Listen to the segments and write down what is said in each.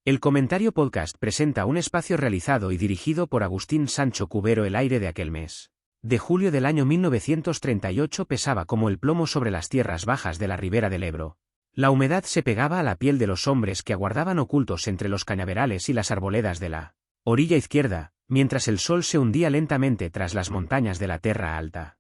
El Comentario Podcast presenta un espacio realizado y dirigido por Agustín Sancho Cubero. El aire de aquel mes de julio del año 1938 pesaba como el plomo sobre las tierras bajas de la ribera del Ebro. La humedad se pegaba a la piel de los hombres que aguardaban ocultos entre los cañaverales y las arboledas de la orilla izquierda, mientras el sol se hundía lentamente tras las montañas de la Terra Alta.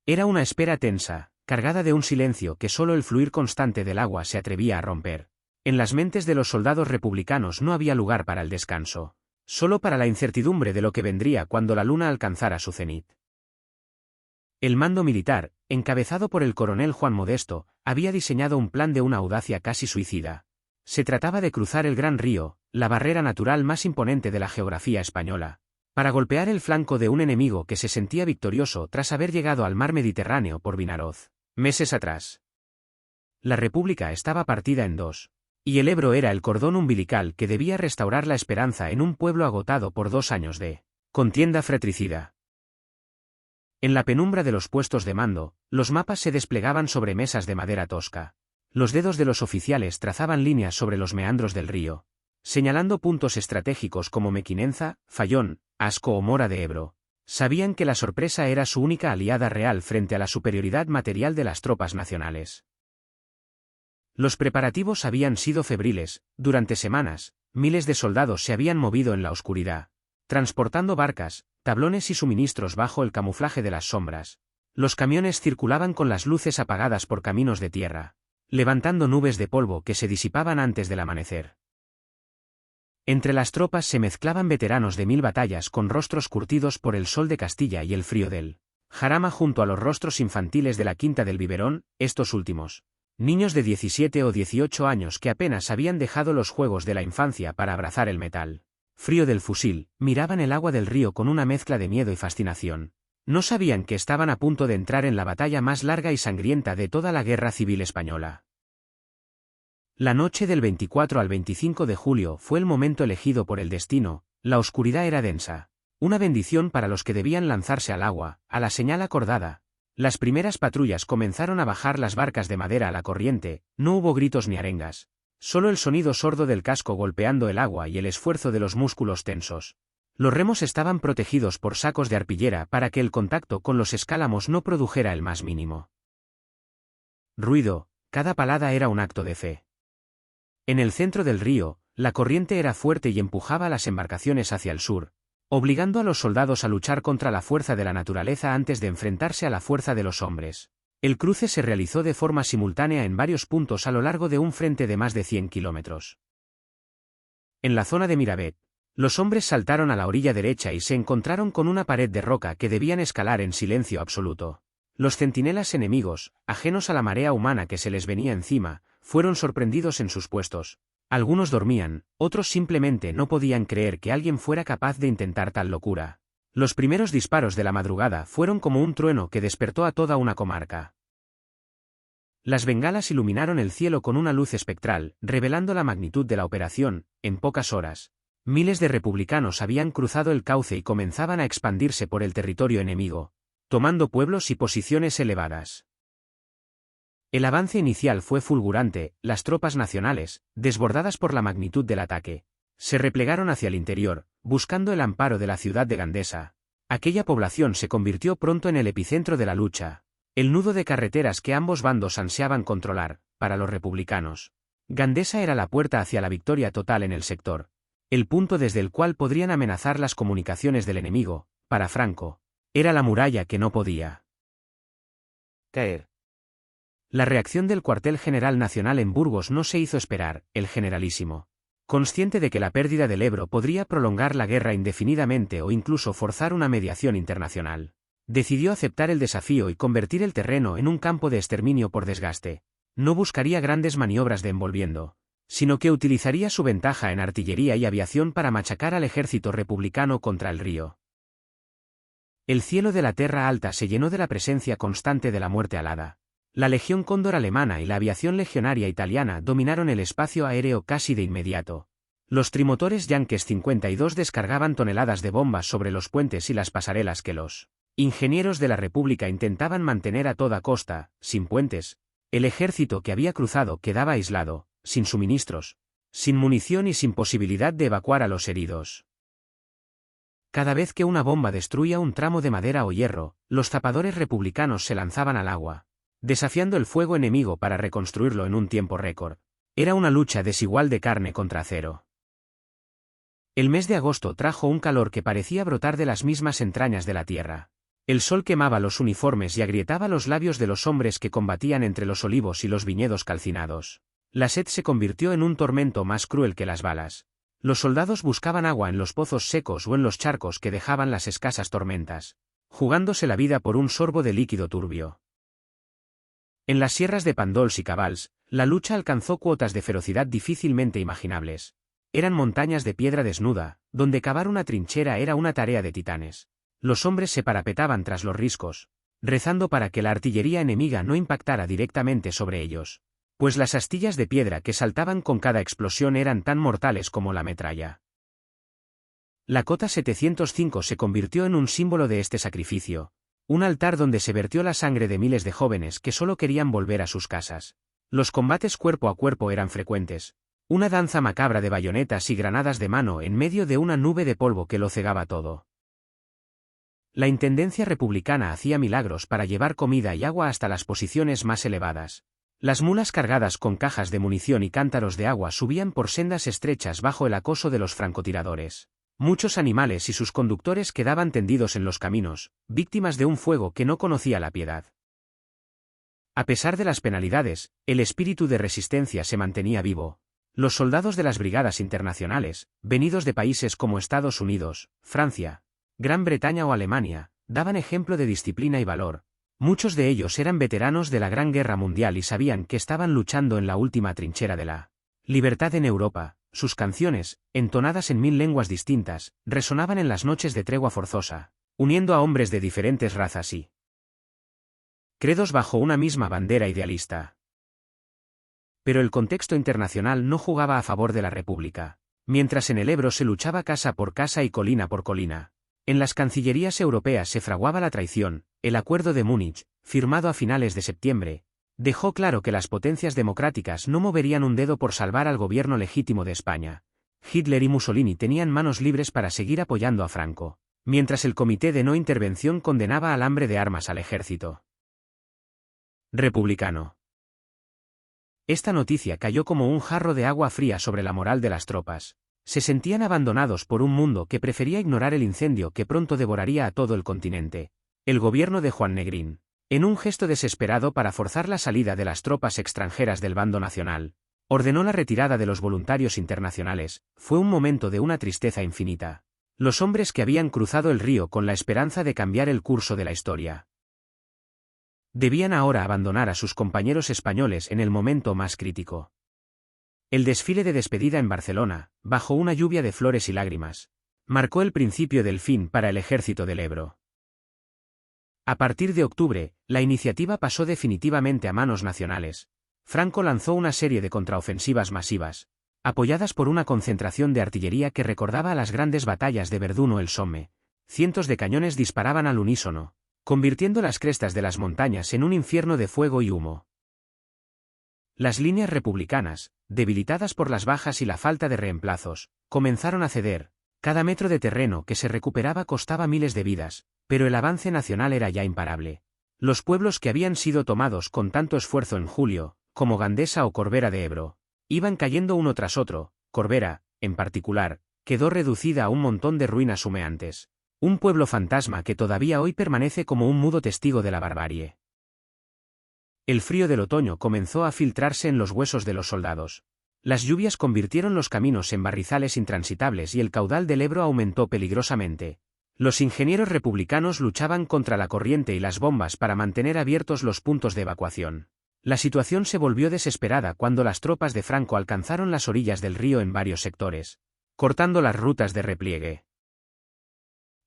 Era una espera tensa, cargada de un silencio que solo el fluir constante del agua se atrevía a romper. En las mentes de los soldados republicanos no había lugar para el descanso, solo para la incertidumbre de lo que vendría cuando la luna alcanzara su cenit. El mando militar, encabezado por el coronel Juan Modesto, había diseñado un plan de una audacia casi suicida. Se trataba de cruzar el Gran Río, la barrera natural más imponente de la geografía española, para golpear el flanco de un enemigo que se sentía victorioso tras haber llegado al mar Mediterráneo por Vinaroz, meses atrás. La República estaba partida en dos, y el Ebro era el cordón umbilical que debía restaurar la esperanza en un pueblo agotado por 2 años de contienda fratricida. En la penumbra de los puestos de mando, los mapas se desplegaban sobre mesas de madera tosca. Los dedos de los oficiales trazaban líneas sobre los meandros del río, señalando puntos estratégicos como Mequinenza, Fayón, Asco o Mora de Ebro. Sabían que la sorpresa era su única aliada real frente a la superioridad material de las tropas nacionales. Los preparativos habían sido febriles. Durante semanas, miles de soldados se habían movido en la oscuridad, transportando barcas, tablones y suministros bajo el camuflaje de las sombras. Los camiones circulaban con las luces apagadas por caminos de tierra, levantando nubes de polvo que se disipaban antes del amanecer. Entre las tropas se mezclaban veteranos de 1000 batallas con rostros curtidos por el sol de Castilla y el frío del jarama junto a los rostros infantiles de la Quinta del Biberón, estos últimos niños de 17 o 18 años que apenas habían dejado los juegos de la infancia para abrazar el metal frío del fusil, miraban el agua del río con una mezcla de miedo y fascinación. No sabían que estaban a punto de entrar en la batalla más larga y sangrienta de toda la Guerra Civil Española. La noche del 24 al 25 de julio fue el momento elegido por el destino. La oscuridad era densa, una bendición para los que debían lanzarse al agua, a la señal acordada. Las primeras patrullas comenzaron a bajar las barcas de madera a la corriente. No hubo gritos ni arengas, solo el sonido sordo del casco golpeando el agua y el esfuerzo de los músculos tensos. Los remos estaban protegidos por sacos de arpillera para que el contacto con los escálamos no produjera el más mínimo ruido. Cada palada era un acto de fe. En el centro del río, la corriente era fuerte y empujaba las embarcaciones hacia el sur, obligando a los soldados a luchar contra la fuerza de la naturaleza antes de enfrentarse a la fuerza de los hombres. El cruce se realizó de forma simultánea en varios puntos a lo largo de un frente de más de 100 kilómetros. En la zona de Miravet, los hombres saltaron a la orilla derecha y se encontraron con una pared de roca que debían escalar en silencio absoluto. Los centinelas enemigos, ajenos a la marea humana que se les venía encima, fueron sorprendidos en sus puestos. Algunos dormían, otros simplemente no podían creer que alguien fuera capaz de intentar tal locura. Los primeros disparos de la madrugada fueron como un trueno que despertó a toda una comarca. Las bengalas iluminaron el cielo con una luz espectral, revelando la magnitud de la operación. En pocas horas, miles de republicanos habían cruzado el cauce y comenzaban a expandirse por el territorio enemigo, tomando pueblos y posiciones elevadas. El avance inicial fue fulgurante. Las tropas nacionales, desbordadas por la magnitud del ataque, se replegaron hacia el interior, buscando el amparo de la ciudad de Gandesa. Aquella población se convirtió pronto en el epicentro de la lucha, el nudo de carreteras que ambos bandos ansiaban controlar. Para los republicanos, Gandesa era la puerta hacia la victoria total en el sector, el punto desde el cual podrían amenazar las comunicaciones del enemigo. Para Franco, era la muralla que no podía caer. La reacción del cuartel general nacional en Burgos no se hizo esperar. El generalísimo, consciente de que la pérdida del Ebro podría prolongar la guerra indefinidamente o incluso forzar una mediación internacional, decidió aceptar el desafío y convertir el terreno en un campo de exterminio por desgaste. No buscaría grandes maniobras de envolviendo, sino que utilizaría su ventaja en artillería y aviación para machacar al ejército republicano contra el río. El cielo de la Terra Alta se llenó de la presencia constante de la muerte alada. La Legión Cóndor alemana y la aviación legionaria italiana dominaron el espacio aéreo casi de inmediato. Los trimotores Yankees 52 descargaban toneladas de bombas sobre los puentes y las pasarelas que los ingenieros de la República intentaban mantener a toda costa. Sin puentes, el ejército que había cruzado quedaba aislado, sin suministros, sin munición y sin posibilidad de evacuar a los heridos. Cada vez que una bomba destruía un tramo de madera o hierro, los zapadores republicanos se lanzaban al agua, desafiando el fuego enemigo para reconstruirlo en un tiempo récord. Era una lucha desigual de carne contra acero. El mes de agosto trajo un calor que parecía brotar de las mismas entrañas de la tierra. El sol quemaba los uniformes y agrietaba los labios de los hombres que combatían entre los olivos y los viñedos calcinados. La sed se convirtió en un tormento más cruel que las balas. Los soldados buscaban agua en los pozos secos o en los charcos que dejaban las escasas tormentas, jugándose la vida por un sorbo de líquido turbio. En las sierras de Pandols y Cabals, la lucha alcanzó cuotas de ferocidad difícilmente imaginables. Eran montañas de piedra desnuda, donde cavar una trinchera era una tarea de titanes. Los hombres se parapetaban tras los riscos, rezando para que la artillería enemiga no impactara directamente sobre ellos, pues las astillas de piedra que saltaban con cada explosión eran tan mortales como la metralla. La Cota 705 se convirtió en un símbolo de este sacrificio, un altar donde se vertió la sangre de miles de jóvenes que solo querían volver a sus casas. Los combates cuerpo a cuerpo eran frecuentes, una danza macabra de bayonetas y granadas de mano en medio de una nube de polvo que lo cegaba todo. La intendencia republicana hacía milagros para llevar comida y agua hasta las posiciones más elevadas. Las mulas cargadas con cajas de munición y cántaros de agua subían por sendas estrechas bajo el acoso de los francotiradores. Muchos animales y sus conductores quedaban tendidos en los caminos, víctimas de un fuego que no conocía la piedad. A pesar de las penalidades, el espíritu de resistencia se mantenía vivo. Los soldados de las brigadas internacionales, venidos de países como Estados Unidos, Francia, Gran Bretaña o Alemania, daban ejemplo de disciplina y valor. Muchos de ellos eran veteranos de la Gran Guerra Mundial y sabían que estaban luchando en la última trinchera de la libertad en Europa. Sus canciones, entonadas en 1000 lenguas distintas, resonaban en las noches de tregua forzosa, uniendo a hombres de diferentes razas y credos bajo una misma bandera idealista. Pero el contexto internacional no jugaba a favor de la República. Mientras en el Ebro se luchaba casa por casa y colina por colina, en las cancillerías europeas se fraguaba la traición. El Acuerdo de Múnich, firmado a finales de septiembre, dejó claro que las potencias democráticas no moverían un dedo por salvar al gobierno legítimo de España. Hitler y Mussolini tenían manos libres para seguir apoyando a Franco, mientras el Comité de No Intervención condenaba al hambre de armas al ejército republicano. Esta noticia cayó como un jarro de agua fría sobre la moral de las tropas. Se sentían abandonados por un mundo que prefería ignorar el incendio que pronto devoraría a todo el continente. El gobierno de Juan Negrín, en un gesto desesperado para forzar la salida de las tropas extranjeras del bando nacional, ordenó la retirada de los voluntarios internacionales. Fue un momento de una tristeza infinita. Los hombres que habían cruzado el río con la esperanza de cambiar el curso de la historia debían ahora abandonar a sus compañeros españoles en el momento más crítico. El desfile de despedida en Barcelona, bajo una lluvia de flores y lágrimas, marcó el principio del fin para el ejército del Ebro. A partir de octubre, la iniciativa pasó definitivamente a manos nacionales. Franco lanzó una serie de contraofensivas masivas, apoyadas por una concentración de artillería que recordaba a las grandes batallas de Verdún o el Somme. Cientos de cañones disparaban al unísono, convirtiendo las crestas de las montañas en un infierno de fuego y humo. Las líneas republicanas, debilitadas por las bajas y la falta de reemplazos, comenzaron a ceder. Cada metro de terreno que se recuperaba costaba miles de vidas, pero el avance nacional era ya imparable. Los pueblos que habían sido tomados con tanto esfuerzo en julio, como Gandesa o Corbera de Ebro, iban cayendo uno tras otro. Corbera, en particular, quedó reducida a un montón de ruinas humeantes. Un pueblo fantasma que todavía hoy permanece como un mudo testigo de la barbarie. El frío del otoño comenzó a filtrarse en los huesos de los soldados. Las lluvias convirtieron los caminos en barrizales intransitables y el caudal del Ebro aumentó peligrosamente. Los ingenieros republicanos luchaban contra la corriente y las bombas para mantener abiertos los puntos de evacuación. La situación se volvió desesperada cuando las tropas de Franco alcanzaron las orillas del río en varios sectores, cortando las rutas de repliegue.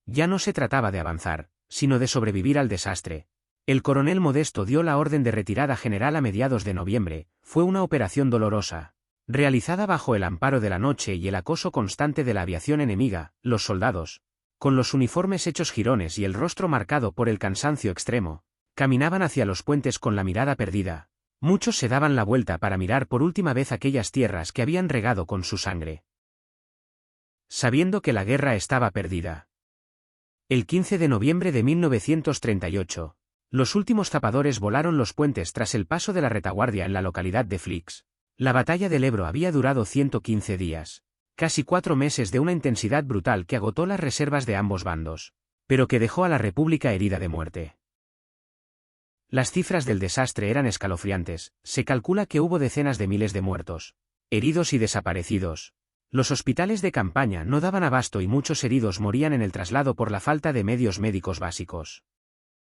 Ya no se trataba de avanzar, sino de sobrevivir al desastre. El coronel Modesto dio la orden de retirada general a mediados de noviembre. Fue una operación dolorosa, realizada bajo el amparo de la noche y el acoso constante de la aviación enemiga. Los soldados, con los uniformes hechos jirones y el rostro marcado por el cansancio extremo, caminaban hacia los puentes con la mirada perdida. Muchos se daban la vuelta para mirar por última vez aquellas tierras que habían regado con su sangre, sabiendo que la guerra estaba perdida. El 15 de noviembre de 1938, los últimos zapadores volaron los puentes tras el paso de la retaguardia en la localidad de Flix. La batalla del Ebro había durado 115 días, casi 4 meses de una intensidad brutal que agotó las reservas de ambos bandos, pero que dejó a la República herida de muerte. Las cifras del desastre eran escalofriantes. Se calcula que hubo decenas de miles de muertos, heridos y desaparecidos. Los hospitales de campaña no daban abasto y muchos heridos morían en el traslado por la falta de medios médicos básicos.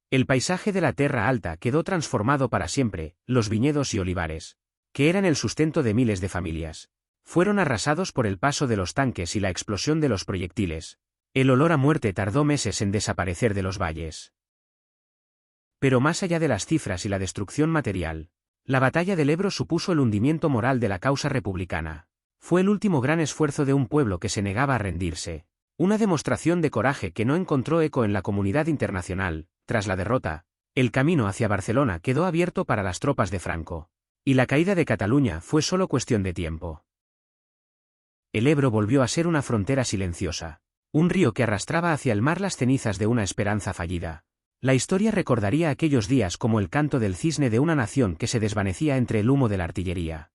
El paisaje de la Terra Alta quedó transformado para siempre. Los viñedos y olivares, que eran el sustento de miles de familias, fueron arrasados por el paso de los tanques y la explosión de los proyectiles. El olor a muerte tardó meses en desaparecer de los valles. Pero más allá de las cifras y la destrucción material, la batalla del Ebro supuso el hundimiento moral de la causa republicana. Fue el último gran esfuerzo de un pueblo que se negaba a rendirse, una demostración de coraje que no encontró eco en la comunidad internacional. Tras la derrota, el camino hacia Barcelona quedó abierto para las tropas de Franco, y la caída de Cataluña fue solo cuestión de tiempo. El Ebro volvió a ser una frontera silenciosa, un río que arrastraba hacia el mar las cenizas de una esperanza fallida. La historia recordaría aquellos días como el canto del cisne de una nación que se desvanecía entre el humo de la artillería.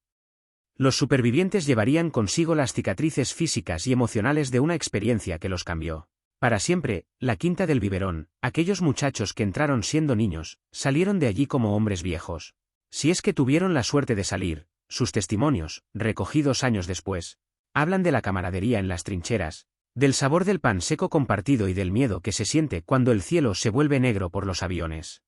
Los supervivientes llevarían consigo las cicatrices físicas y emocionales de una experiencia que los cambió para siempre. La Quinta del Biberón, aquellos muchachos que entraron siendo niños, salieron de allí como hombres viejos. Si es que tuvieron la suerte de salir. Sus testimonios, recogidos años después, hablan de la camaradería en las trincheras, del sabor del pan seco compartido y del miedo que se siente cuando el cielo se vuelve negro por los aviones.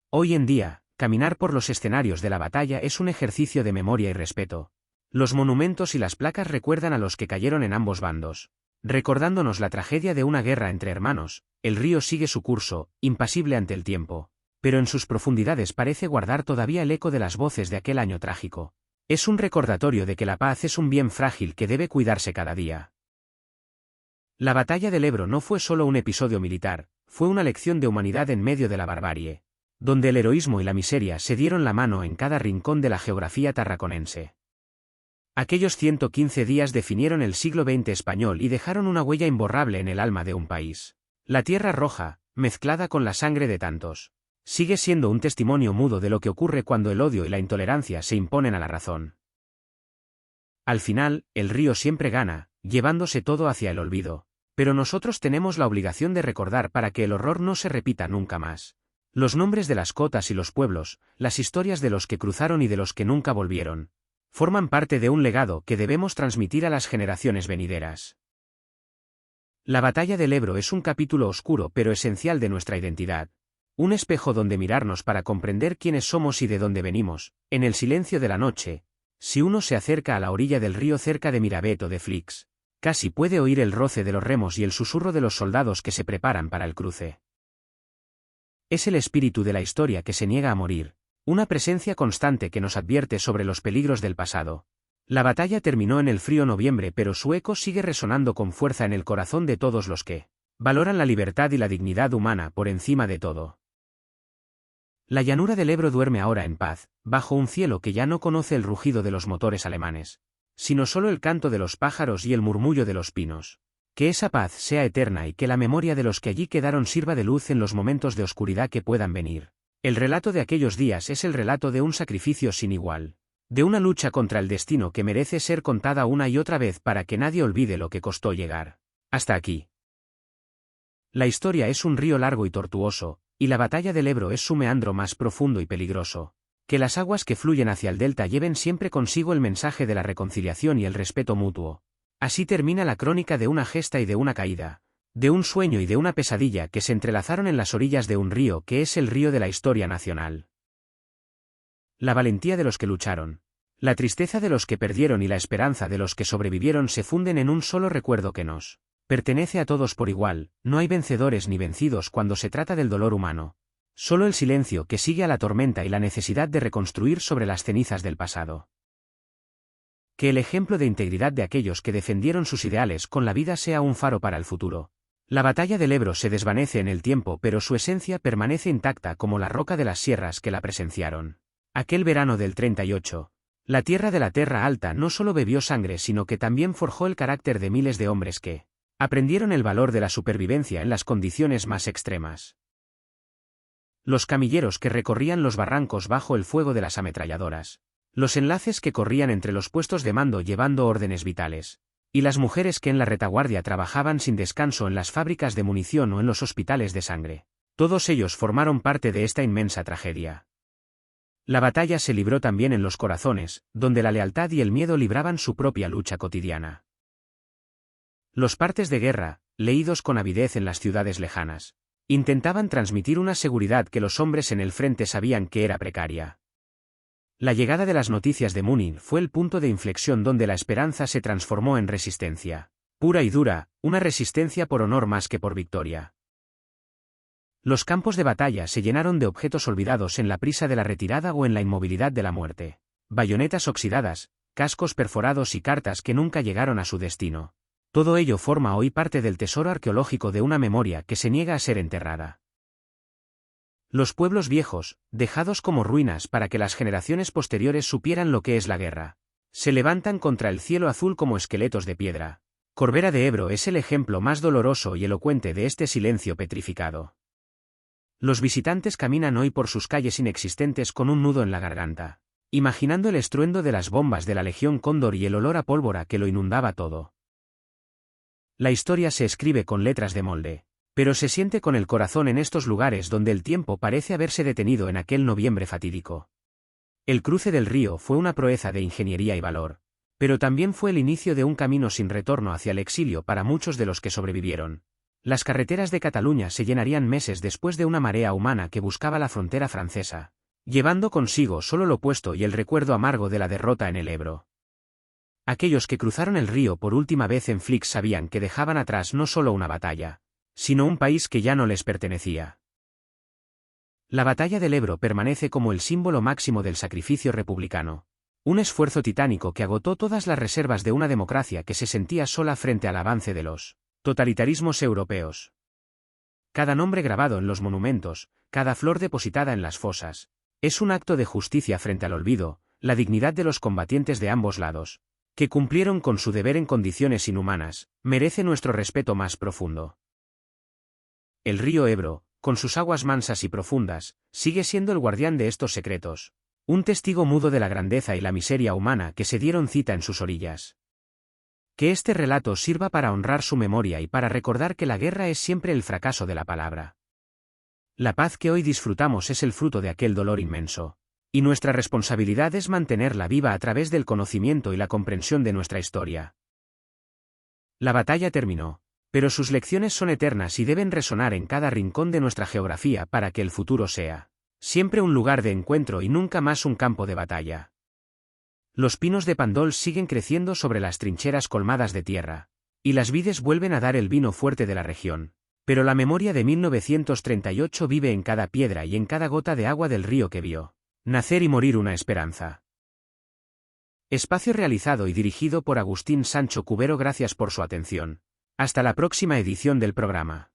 Hoy en día, caminar por los escenarios de la batalla es un ejercicio de memoria y respeto. Los monumentos y las placas recuerdan a los que cayeron en ambos bandos, recordándonos la tragedia de una guerra entre hermanos. El río sigue su curso, impasible ante el tiempo, pero en sus profundidades parece guardar todavía el eco de las voces de aquel año trágico. Es un recordatorio de que la paz es un bien frágil que debe cuidarse cada día. La batalla del Ebro no fue solo un episodio militar, fue una lección de humanidad en medio de la barbarie, donde el heroísmo y la miseria se dieron la mano en cada rincón de la geografía tarraconense. Aquellos 115 días definieron el siglo XX español y dejaron una huella imborrable en el alma de un país. La Tierra Roja, mezclada con la sangre de tantos, sigue siendo un testimonio mudo de lo que ocurre cuando el odio y la intolerancia se imponen a la razón. Al final, el río siempre gana, llevándose todo hacia el olvido, pero nosotros tenemos la obligación de recordar para que el horror no se repita nunca más. Los nombres de las cotas y los pueblos, las historias de los que cruzaron y de los que nunca volvieron, forman parte de un legado que debemos transmitir a las generaciones venideras. La batalla del Ebro es un capítulo oscuro pero esencial de nuestra identidad, un espejo donde mirarnos para comprender quiénes somos y de dónde venimos. En el silencio de la noche, si uno se acerca a la orilla del río cerca de Miravet o de Flix, casi puede oír el roce de los remos y el susurro de los soldados que se preparan para el cruce. Es el espíritu de la historia que se niega a morir, una presencia constante que nos advierte sobre los peligros del pasado. La batalla terminó en el frío noviembre, pero su eco sigue resonando con fuerza en el corazón de todos los que valoran la libertad y la dignidad humana por encima de todo. La llanura del Ebro duerme ahora en paz, bajo un cielo que ya no conoce el rugido de los motores alemanes, sino solo el canto de los pájaros y el murmullo de los pinos. Que esa paz sea eterna y que la memoria de los que allí quedaron sirva de luz en los momentos de oscuridad que puedan venir. El relato de aquellos días es el relato de un sacrificio sin igual, de una lucha contra el destino que merece ser contada una y otra vez para que nadie olvide lo que costó llegar hasta aquí. La historia es un río largo y tortuoso, y la batalla del Ebro es su meandro más profundo y peligroso. Que las aguas que fluyen hacia el delta lleven siempre consigo el mensaje de la reconciliación y el respeto mutuo. Así termina la crónica de una gesta y de una caída, de un sueño y de una pesadilla que se entrelazaron en las orillas de un río que es el río de la historia nacional. La valentía de los que lucharon, la tristeza de los que perdieron y la esperanza de los que sobrevivieron se funden en un solo recuerdo que nos pertenece a todos por igual. No hay vencedores ni vencidos cuando se trata del dolor humano. Solo el silencio que sigue a la tormenta y la necesidad de reconstruir sobre las cenizas del pasado. Que el ejemplo de integridad de aquellos que defendieron sus ideales con la vida sea un faro para el futuro. La batalla del Ebro se desvanece en el tiempo, pero su esencia permanece intacta como la roca de las sierras que la presenciaron. Aquel verano del 38, la tierra de la Terra Alta no solo bebió sangre sino que también forjó el carácter de miles de hombres que aprendieron el valor de la supervivencia en las condiciones más extremas. Los camilleros que recorrían los barrancos bajo el fuego de las ametralladoras, los enlaces que corrían entre los puestos de mando llevando órdenes vitales, y las mujeres que en la retaguardia trabajaban sin descanso en las fábricas de munición o en los hospitales de sangre. Todos ellos formaron parte de esta inmensa tragedia. La batalla se libró también en los corazones, donde la lealtad y el miedo libraban su propia lucha cotidiana. Los partes de guerra, leídos con avidez en las ciudades lejanas, intentaban transmitir una seguridad que los hombres en el frente sabían que era precaria. La llegada de las noticias de Munin fue el punto de inflexión donde la esperanza se transformó en resistencia, pura y dura, una resistencia por honor más que por victoria. Los campos de batalla se llenaron de objetos olvidados en la prisa de la retirada o en la inmovilidad de la muerte, bayonetas oxidadas, cascos perforados y cartas que nunca llegaron a su destino. Todo ello forma hoy parte del tesoro arqueológico de una memoria que se niega a ser enterrada. Los pueblos viejos, dejados como ruinas para que las generaciones posteriores supieran lo que es la guerra, se levantan contra el cielo azul como esqueletos de piedra. Corbera de Ebro es el ejemplo más doloroso y elocuente de este silencio petrificado. Los visitantes caminan hoy por sus calles inexistentes con un nudo en la garganta, imaginando el estruendo de las bombas de la Legión Cóndor y el olor a pólvora que lo inundaba todo. La historia se escribe con letras de molde, pero se siente con el corazón en estos lugares donde el tiempo parece haberse detenido en aquel noviembre fatídico. El cruce del río fue una proeza de ingeniería y valor, pero también fue el inicio de un camino sin retorno hacia el exilio para muchos de los que sobrevivieron. Las carreteras de Cataluña se llenarían meses después de una marea humana que buscaba la frontera francesa, llevando consigo solo lo opuesto y el recuerdo amargo de la derrota en el Ebro. Aquellos que cruzaron el río por última vez en Flix sabían que dejaban atrás no solo una batalla, sino un país que ya no les pertenecía. La batalla del Ebro permanece como el símbolo máximo del sacrificio republicano, un esfuerzo titánico que agotó todas las reservas de una democracia que se sentía sola frente al avance de los totalitarismos europeos. Cada nombre grabado en los monumentos, cada flor depositada en las fosas, es un acto de justicia frente al olvido, la dignidad de los combatientes de ambos lados, que cumplieron con su deber en condiciones inhumanas, merece nuestro respeto más profundo. El río Ebro, con sus aguas mansas y profundas, sigue siendo el guardián de estos secretos, un testigo mudo de la grandeza y la miseria humana que se dieron cita en sus orillas. Que este relato sirva para honrar su memoria y para recordar que la guerra es siempre el fracaso de la palabra. La paz que hoy disfrutamos es el fruto de aquel dolor inmenso, y nuestra responsabilidad es mantenerla viva a través del conocimiento y la comprensión de nuestra historia. La batalla terminó, pero sus lecciones son eternas y deben resonar en cada rincón de nuestra geografía para que el futuro sea siempre un lugar de encuentro y nunca más un campo de batalla. Los pinos de Pandol siguen creciendo sobre las trincheras colmadas de tierra, y las vides vuelven a dar el vino fuerte de la región, pero la memoria de 1938 vive en cada piedra y en cada gota de agua del río que vio nacer y morir una esperanza. Espacio realizado y dirigido por Agustín Sancho Cubero. Gracias por su atención. Hasta la próxima edición del programa.